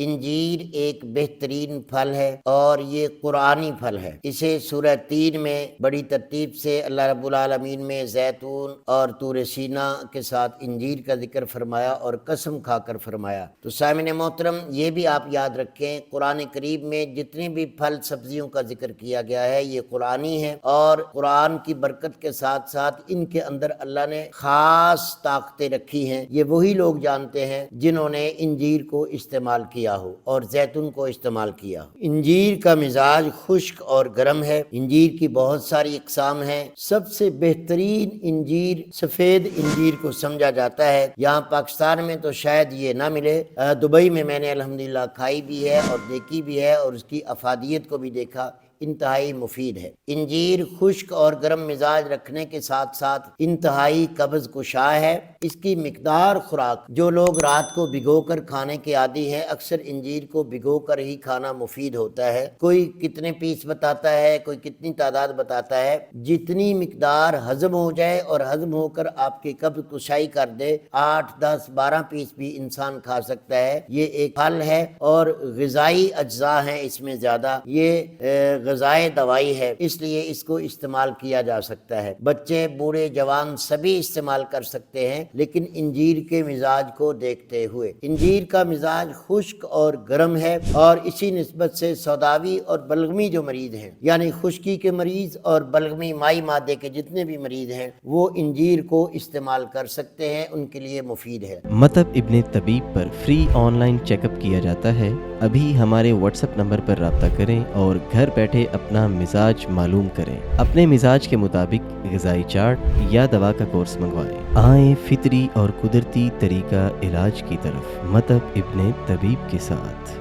انجیر ایک بہترین پھل ہے اور یہ قرآنی پھل ہے۔ اسے سورہ تین میں بڑی ترتیب سے اللہ رب العالمین میں زیتون اور طور سینا کے ساتھ انجیر کا ذکر فرمایا اور قسم کھا کر فرمایا۔ تو سامعین محترم، یہ بھی آپ یاد رکھیں، قرآن کریم میں جتنے بھی پھل سبزیوں کا ذکر کیا گیا ہے یہ قرآنی ہے، اور قرآن کی برکت کے ساتھ ساتھ ان کے اندر اللہ نے خاص طاقتیں رکھی ہیں۔ یہ وہی لوگ جانتے ہیں جنہوں نے انجیر کو استعمال کیا ہو اور زیتون کو استعمال کیا ہو۔ انجیر کا مزاج خشک اور گرم ہے۔ انجیر کی بہت ساری اقسام ہیں، سب سے بہترین انجیر سفید انجیر کو سمجھا جاتا ہے۔ یہاں پاکستان میں تو شاید یہ نہ ملے، دبئی میں نے الحمدللہ کھائی بھی ہے اور دیکھی بھی ہے اور اس کی افادیت کو بھی دیکھا، انتہائی مفید ہے۔ انجیر خشک اور گرم مزاج رکھنے کے ساتھ ساتھ انتہائی قبض کشا ہے۔ اس کی مقدار خوراک، جو لوگ رات کو بھگو کر کھانے کے عادی ہیں، اکثر انجیر کو بھگو کر ہی کھانا مفید ہوتا ہے۔ کوئی کتنے پیس بتاتا ہے، کوئی کتنی تعداد بتاتا ہے، جتنی مقدار ہضم ہو جائے اور ہضم ہو کر آپ کی قبض کشائی کر دے، 8، 10، 12 پیس بھی انسان کھا سکتا ہے۔ یہ ایک پھل ہے اور غذائی اجزاء ہیں اس میں زیادہ، یہ غذائے دوائی ہے، اس لیے اس کو استعمال کیا جا سکتا ہے۔ بچے، بوڑھے، جوان سبھی استعمال کر سکتے ہیں، لیکن انجیر کے مزاج کو دیکھتے ہوئے۔ انجیر کا مزاج خشک اور گرم ہے، اور اسی نسبت سے سوداوی اور بلغمی جو مریض ہیں، یعنی خشکی کے مریض اور بلغمی مائی مادے کے جتنے بھی مریض ہیں، وہ انجیر کو استعمال کر سکتے ہیں، ان کے لیے مفید ہے۔ مطب ابن طبیب پر free online check up کیا جاتا ہے۔ ابھی ہمارے واٹس ایپ نمبر پر رابطہ کریں اور گھر بیٹھے اپنا مزاج معلوم کریں۔ اپنے مزاج کے مطابق غذائی چارٹ یا دوا کا کورس منگوائیں۔ آئیں فطری اور قدرتی طریقہ علاج کی طرف، مطب ابن طبیب کے ساتھ۔